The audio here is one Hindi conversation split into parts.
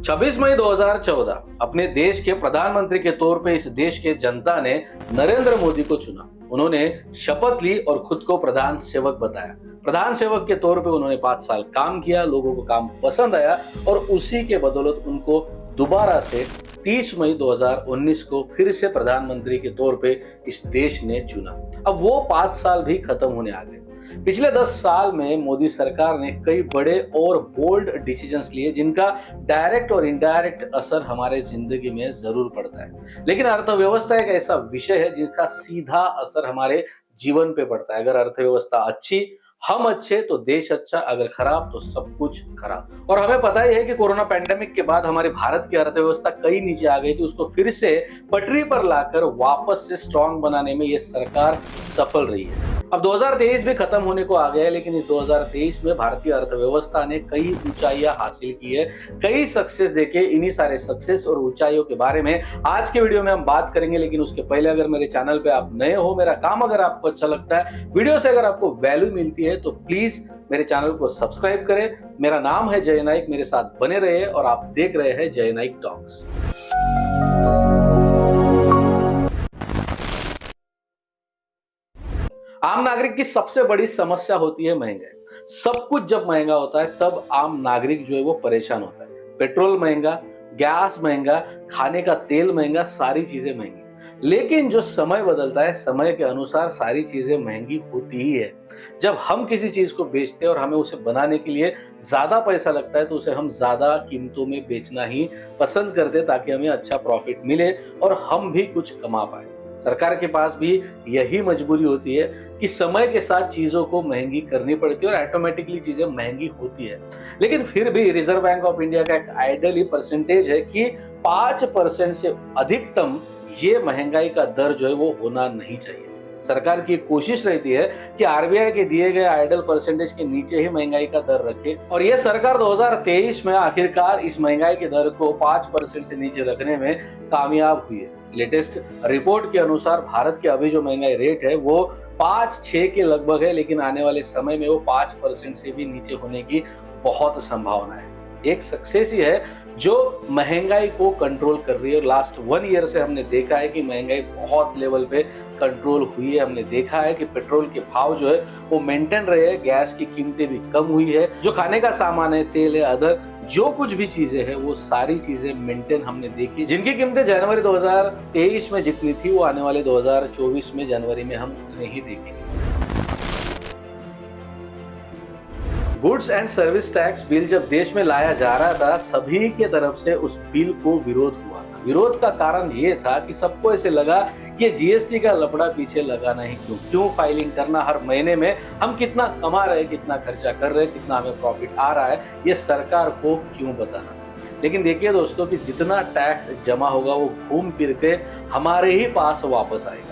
26 मई 2014 अपने देश के प्रधानमंत्री के तौर पे इस देश के जनता ने नरेंद्र मोदी को चुना। उन्होंने शपथ ली और खुद को प्रधान सेवक बताया। प्रधान सेवक के तौर पे उन्होंने 5 साल काम किया, लोगों को काम पसंद आया और उसी के बदौलत उनको दोबारा से 30 मई 2019 को फिर से प्रधानमंत्री के तौर पे इस देश ने चुना। अब वो 5 साल भी खत्म होने आ गए। पिछले 10 साल में मोदी सरकार ने कई बड़े और बोल्ड डिसीजंस लिए जिनका डायरेक्ट और इनडायरेक्ट असर हमारे जिंदगी में जरूर पड़ता है। लेकिन अर्थव्यवस्था एक ऐसा विषय है जिसका सीधा असर हमारे जीवन पे पड़ता है। अगर अर्थव्यवस्था अच्छी, हम अच्छे तो देश अच्छा, अगर खराब तो सब कुछ खराब। और हमें पता ही है कि कोरोना पैंडेमिक के बाद हमारे भारत की अर्थव्यवस्था कई नीचे आ गई थी। उसको फिर से पटरी पर लाकर वापस से स्ट्रांग बनाने में ये सरकार सफल रही है। अब 2023 भी खत्म होने को आ गया है, लेकिन इस 2023 में भारतीय अर्थव्यवस्था ने कई ऊंचाइयां हासिल की है, कई सक्सेस देखे। इन्हीं सारे सक्सेस और ऊंचाइयों के बारे में आज के वीडियो में हम बात करेंगे। लेकिन उसके पहले अगर मेरे चैनल पे आप नए हो, मेरा काम अगर आपको अच्छा लगता है, वीडियो से अगर आपको वैल्यू मिलती है तो प्लीज मेरे चैनल को सब्सक्राइब करें। मेरा नाम है जय नाइक, मेरे साथ बने रहे और आप देख रहे हैं जय नाइक टॉक्स। आम नागरिक की सबसे बड़ी समस्या होती है महंगाई। सब कुछ जब महंगा होता है तब आम नागरिक जो है वो परेशान होता है। पेट्रोल महंगा, गैस महंगा, खाने का तेल महंगा, सारी चीजें महंगी। लेकिन जो समय बदलता है, समय के अनुसार सारी चीजें महंगी होती ही है। जब हम किसी चीज को बेचते हैं और हमें उसे बनाने के लिए ज्यादा पैसा लगता है तो उसे हम ज्यादा कीमतों में बेचना ही पसंद करते हैं ताकि हमें अच्छा प्रॉफिट मिले और हम भी कुछ कमा पाए। सरकार के पास भी यही मजबूरी होती है कि समय के साथ चीजों को महंगी करनी पड़ती है और ऑटोमेटिकली चीजें महंगी होती है। लेकिन फिर भी रिजर्व बैंक ऑफ इंडिया का एक आइडियली परसेंटेज है कि 5% से अधिकतम ये महंगाई का दर जो है वो होना नहीं चाहिए। सरकार की कोशिश रहती है कि आरबीआई के दिए गए आइडल परसेंटेज के नीचे ही महंगाई का दर रखे और यह सरकार 2023 में आखिरकार इस महंगाई के दर को 5% से नीचे रखने में कामयाब हुई है। लेटेस्ट रिपोर्ट के अनुसार भारत के अभी जो महंगाई रेट है वो 5-6 के लगभग है, लेकिन आने वाले समय में वो 5% से भी नीचे होने की बहुत संभावना है। एक सक्सेस ही है जो महंगाई को कंट्रोल कर रही है और लास्ट 1 ईयर से हमने देखा है कि महंगाई बहुत लेवल पे कंट्रोल हुई है। हमने देखा है कि पेट्रोल के भाव जो है वो मेंटेन रहे हैं, गैस की कीमतें भी कम हुई है, जो खाने का सामान है, तेल है, अदर जो कुछ भी चीजें हैं वो सारी चीजें मेंटेन हमने देखी। जिनकी कीमतें जनवरी 2023 में जितनी थी वो आने वाले 2024 में जनवरी में हम उतने ही देखेंगे। Goods and service tax bill जब देश में लाया जा रहा था, सभी के तरफ से उस बिल को विरोध हुआ था। विरोध का कारण ये था कि सबको ऐसे लगा कि जीएसटी का लफड़ा पीछे लगाना ही क्यों फाइलिंग करना, हर महीने में हम कितना कमा रहे, कितना खर्चा कर रहे, कितना हमें प्रॉफिट आ रहा है, ये सरकार को क्यों बताना। लेकिन देखिए दोस्तों कि जितना टैक्स जमा होगा वो घूम फिर के हमारे ही पास वापस आएगा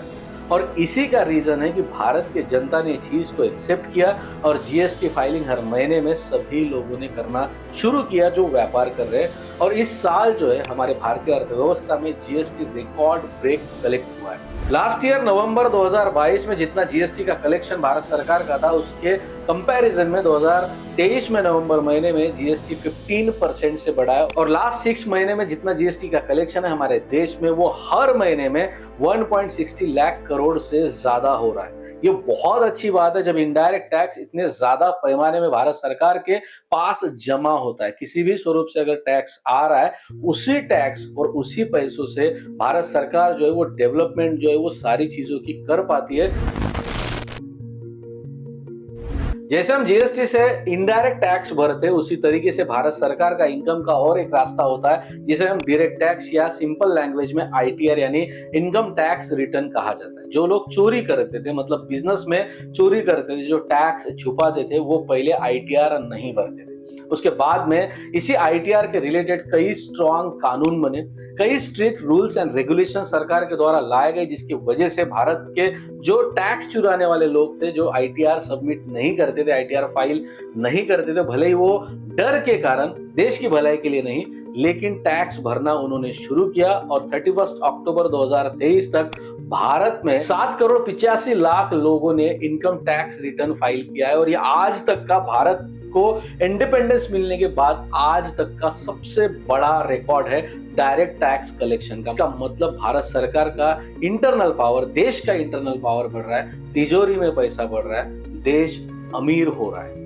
और इसी का रीजन है कि भारत के जनता ने चीज को एक्सेप्ट किया और जीएसटी फाइलिंग हर महीने में सभी लोगों ने करना शुरू किया जो व्यापार कर रहे हैं। और इस साल जो है हमारे भारतीय अर्थव्यवस्था में जीएसटी रिकॉर्ड ब्रेक कलेक्ट हुआ है। लास्ट ईयर नवंबर 2022 में जितना जीएसटी का कलेक्शन भारत सरकार का था उसके कंपैरिजन में 2023 में नवंबर महीने में जीएसटी 15% से बढ़ा है और लास्ट 6 महीने में जितना जीएसटी का कलेक्शन है हमारे देश में वो हर महीने में 1.60 लाख करोड़ से ज्यादा हो रहा है। ये बहुत अच्छी बात है जब इनडायरेक्ट टैक्स इतने ज्यादा पैमाने में भारत सरकार के पास जमा होता है। किसी भी स्वरूप से अगर टैक्स आ रहा है, उसी टैक्स और उसी पैसों से भारत सरकार जो है वो डेवलपमेंट जो है वो सारी चीजों की कर पाती है। जैसे हम जीएसटी से इनडायरेक्ट टैक्स भरते हैं उसी तरीके से भारत सरकार का इनकम का और एक रास्ता होता है जिसे हम डायरेक्ट टैक्स या सिंपल लैंग्वेज में आईटीआर यानी इनकम टैक्स रिटर्न कहा जाता है। जो लोग चोरी करते थे, मतलब बिजनेस में चोरी करते थे, जो टैक्स छुपाते थे, वो पहले आईटीआर नहीं भरते थे। उसके बाद में इसी आईटीआर के रिलेटेड कई स्ट्रॉन्ग कानून बने, कई स्ट्रिक्ट रूल्स एंड रेगुलेशन सरकार के द्वारा लाए गए, जिसकी वजह से भारत के जो टैक्स चुराने वाले लोग थे, जो आईटीआर सबमिट नहीं करते थे, आईटीआर फाइल नहीं करते थे, भले ही वो डर के कारण, देश की भलाई के लिए नहीं, लेकिन टैक्स भरना उन्होंने शुरू किया और 31 अक्टूबर 2023 तक भारत में 7 करोड़ 85 लाख लोगों ने इनकम टैक्स रिटर्न फाइल किया है और ये आज तक का भारत को इंडिपेंडेंस मिलने के बाद आज तक का सबसे बड़ा रिकॉर्ड है डायरेक्ट टैक्स कलेक्शन का। इसका मतलब भारत सरकार का इंटरनल पावर, देश का इंटरनल पावर बढ़ रहा है, तिजोरी में पैसा बढ़ रहा है, देश अमीर हो रहा है।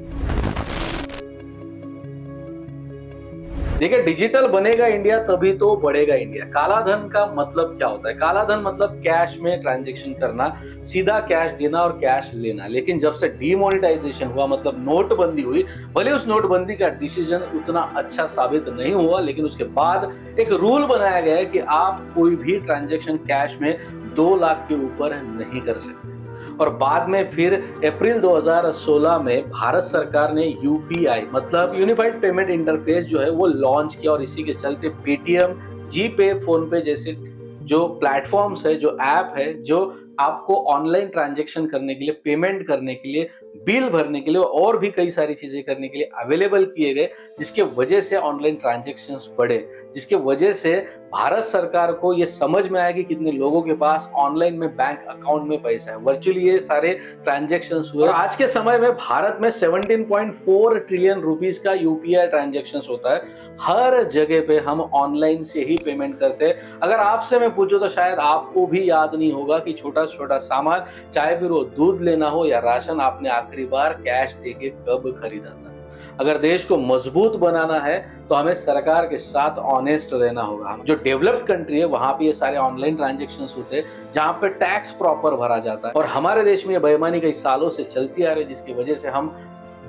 देखिए, डिजिटल बनेगा इंडिया तभी तो बढ़ेगा इंडिया। काला धन का मतलब क्या होता है? काला धन मतलब कैश में ट्रांजैक्शन करना, सीधा कैश देना और कैश लेना। लेकिन जब से डीमोनेटाइजेशन हुआ, मतलब नोटबंदी हुई, भले उस नोटबंदी का डिसीजन उतना अच्छा साबित नहीं हुआ, लेकिन उसके बाद एक रूल बनाया गया है कि आप कोई भी ट्रांजैक्शन कैश में 2 लाख के ऊपर नहीं कर सकते। और बाद में फिर अप्रैल 2016 में भारत सरकार ने यूपीआई मतलब यूनिफाइड पेमेंट इंटरफेस जो है वो लॉन्च किया, और इसी के चलते पेटीएम, जीपे, फोन पे जैसे जो प्लेटफॉर्म्स है, जो ऐप है, जो आपको ऑनलाइन ट्रांजैक्शन करने के लिए, पेमेंट करने के लिए, बिल भरने के लिए और भी कई सारी चीजें करने के लिए अवेलेबल किए गए, जिसके वजह से ऑनलाइन ट्रांजैक्शंस बढ़े, जिसके वजह से भारत सरकार को ये समझ में आया कि कितने लोगों के पास ऑनलाइन में बैंक अकाउंट में पैसा है। वर्चुअली ये सारे ट्रांजैक्शंस हुए। आज के समय में भारत में 17.4 ट्रिलियन रुपीस का यूपीआई ट्रांजैक्शंस होता है। हर जगह पे हम ऑनलाइन से ही पेमेंट करते हैं। अगर आपसे मैं पूछूं तो शायद आपको भी याद नहीं होगा कि छोटा सामान, चाहे फिर वो दूध लेना हो या राशन, आपने आखिरी बार कैश देके कब खरीदा था। अगर देश को मजबूत बनाना है तो हमें सरकार के साथ ऑनेस्ट रहना होगा। जो डेवलप्ड कंट्री है वहां पे ये सारे ऑनलाइन ट्रांजैक्शंस होते हैं, जहां पे टैक्स प्रॉपर भरा जाता है। और हमारे देश में ये बेईमानी कई सालों से चलती आ रही है, जिसकी वजह से हम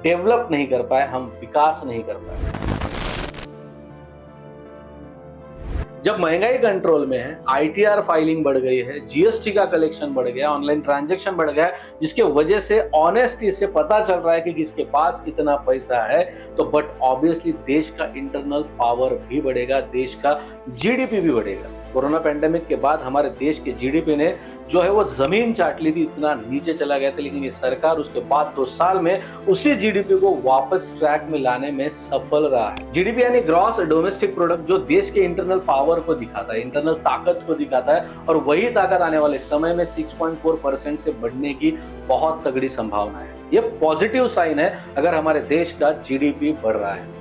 डेवलप नहीं कर पाए, हम विकास नहीं कर पाए। जब महंगाई कंट्रोल में है, आईटीआर फाइलिंग बढ़ गई है, जीएसटी का कलेक्शन बढ़ गया, ऑनलाइन ट्रांजैक्शन बढ़ गया, जिसके वजह से ऑनेस्टी से पता चल रहा है कि किसके पास कितना पैसा है, तो बट ऑब्वियसली देश का इंटरनल पावर भी बढ़ेगा, देश का जीडीपी भी बढ़ेगा। कोरोना पैंडेमिक के बाद हमारे देश के जीडीपी ने जो है वो जमीन चाट ली थी, इतना नीचे चला गया था, लेकिन ये सरकार उसके बाद 2 साल में उसी जीडीपी को वापस ट्रैक में लाने में सफल रहा है। जीडीपी यानी ग्रॉस डोमेस्टिक प्रोडक्ट, जो देश के इंटरनल पावर को दिखाता है, इंटरनल ताकत को दिखाता है, और वही ताकत आने वाले समय में 6.4% से बढ़ने की बहुत तगड़ी संभावना है। ये पॉजिटिव साइन है अगर हमारे देश का जीडीपी बढ़ रहा है।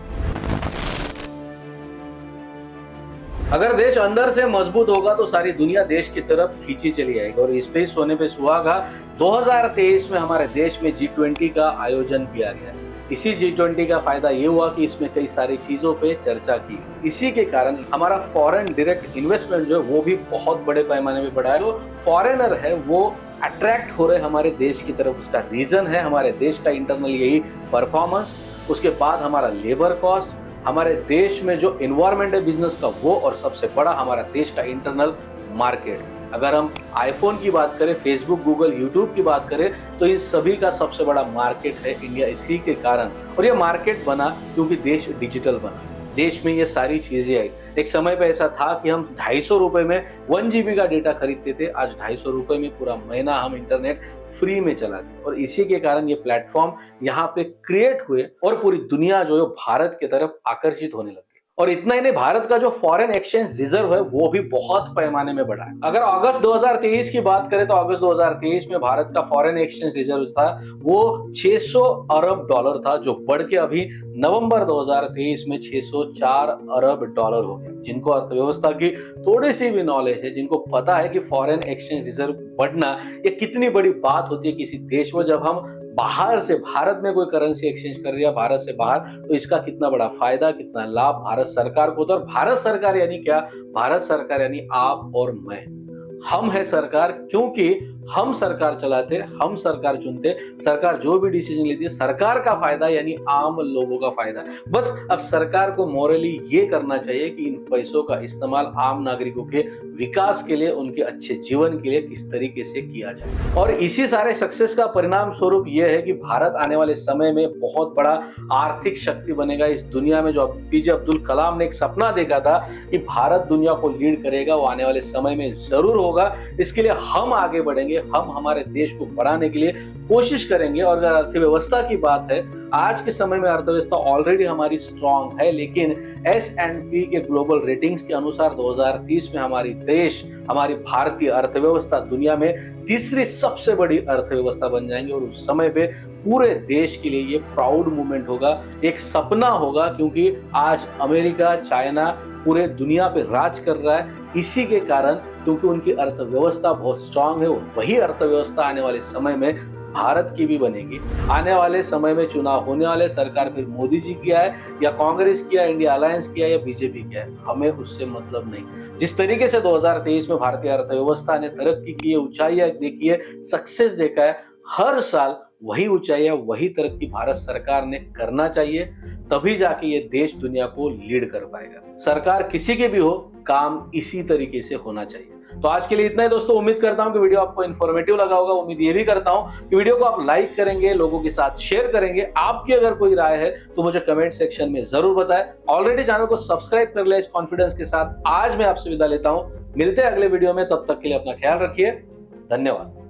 अगर देश अंदर से मजबूत होगा तो सारी दुनिया देश की तरफ खींची चली आएगी। और इस पे सोने पे सुहागा 2023 में हमारे देश में G20 का आयोजन किया गया। इसी G20 का फायदा ये हुआ कि इसमें कई सारी चीजों पे चर्चा की। इसी के कारण हमारा फॉरेन डायरेक्ट इन्वेस्टमेंट जो है वो भी बहुत बड़े पैमाने में बढ़ा है। जो फॉरेनर है वो अट्रैक्ट हो रहे हमारे देश की तरफ। उसका रीजन है हमारे देश का इंटरनल यही परफॉर्मेंस, उसके बाद हमारा लेबर कॉस्ट, हमारे देश में जो एनवायरनमेंट है बिजनेस का वो, और सबसे बड़ा हमारा देश का इंटरनल मार्केट। अगर हम आईफोन की बात करें, फेसबुक, गूगल, यूट्यूब की बात करें, तो इन सभी का सबसे बड़ा मार्केट है इंडिया। इसी के कारण, और ये मार्केट बना क्योंकि देश डिजिटल बना, देश में ये सारी चीजें आई। एक समय पे ऐसा था कि हम 250 रुपए में 1 GB का डेटा खरीदते थे, आज 250 रुपए में पूरा महीना हम इंटरनेट फ्री में चलाते। और इसी के कारण ये प्लेटफॉर्म यहाँ पे क्रिएट हुए और पूरी दुनिया जो है भारत की तरफ आकर्षित होने लगी। और इतना ही नहीं, भारत का जो फॉरेन एक्सचेंज रिजर्व है वो भी बहुत पैमाने में बढ़ा है। अगर अगस्त 2023 की बात करें तो अगस्त 2023 में भारत का फॉरेन एक्सचेंज रिजर्व था वो $600 अरब था, जो बढ़ के अभी नवंबर 2023 में $604 अरब हो गया। जिनको अर्थव्यवस्था की थोड़ी सी भी नॉलेज है, जिनको पता है कि फॉरेन एक्सचेंज रिजर्व बढ़ना ये कितनी बड़ी बात होती है किसी देश में, जब हम बाहर से भारत में कोई करेंसी एक्सचेंज कर रही है भारत से बाहर, तो इसका कितना बड़ा फायदा, कितना लाभ भारत सरकार को होता है। और भारत सरकार यानी क्या? भारत सरकार यानी आप और मैं। हम है सरकार, क्योंकि हम सरकार चलाते, हम सरकार चुनते, सरकार जो भी डिसीजन लेती है सरकार का फायदा यानी आम लोगों का फायदा। बस अब सरकार को मोरली ये करना चाहिए कि इन पैसों का इस्तेमाल आम नागरिकों के विकास के लिए, उनके अच्छे जीवन के लिए किस तरीके से किया जाए। और इसी सारे सक्सेस का परिणाम स्वरूप यह है कि भारत आने वाले समय में बहुत बड़ा आर्थिक शक्ति बनेगा इस दुनिया में। जो पीजे अब्दुल कलाम ने एक सपना देखा था कि भारत दुनिया को लीड करेगा, वो आने वाले समय में जरूर होगा। इसके लिए हम आगे बढ़ेंगे, हम हमारे देश को बढ़ाने के लिए कोशिश करेंगे। और अगर अर्थव्यवस्था की बात है, आज के समय में अर्थव्यवस्था ऑलरेडी हमारी स्ट्रांग है, लेकिन S&P के ग्लोबल रेटिंग्स के अनुसार 2030 में हमारी भारतीय अर्थव्यवस्था दुनिया में तीसरी सबसे बड़ी अर्थव्यवस्था बन जाएंगे। और उस समय पे पूरे देश के लिए ये प्राउड मोमेंट होगा, एक सपना होगा, क्योंकि आज अमेरिका, चाइना पूरे दुनिया पे राज कर रहा है इसी के कारण, क्योंकि उनकी अर्थव्यवस्था बहुत स्ट्रांग है और वही अर्थव्यवस्था आने वाले समय में भारत की भी बनेगी। आने वाले समय में चुनाव होने वाले, सरकार फिर मोदी जी की आए या कांग्रेस की आए, इंडिया अलायंस की आए या बीजेपी की आए, हमें उससे मतलब नहीं। जिस तरीके से 2023 में भारतीय अर्थव्यवस्था ने तरक्की की है, ऊंचाइयां देखी है, सक्सेस देखा है, हर साल वही ऊंचाइयां, वही तरक्की भारत सरकार ने करना चाहिए, तभी जाके ये देश दुनिया को लीड कर पाएगा। सरकार किसी के भी हो, काम इसी तरीके से होना चाहिए। तो आज के लिए इतना ही दोस्तों। उम्मीद करता हूं कि वीडियो आपको इन्फॉर्मेटिव लगा होगा। उम्मीद ये भी करता हूं कि वीडियो को आप लाइक करेंगे, लोगों के साथ शेयर करेंगे। आपकी अगर कोई राय है तो मुझे कमेंट सेक्शन में जरूर बताएं। ऑलरेडी चैनल को सब्सक्राइब कर ले इस कॉन्फिडेंस के साथ। आज मैं आपसे विदा लेता हूं, मिलते हैं अगले वीडियो में, तब तक के लिए अपना ख्याल रखिए। धन्यवाद।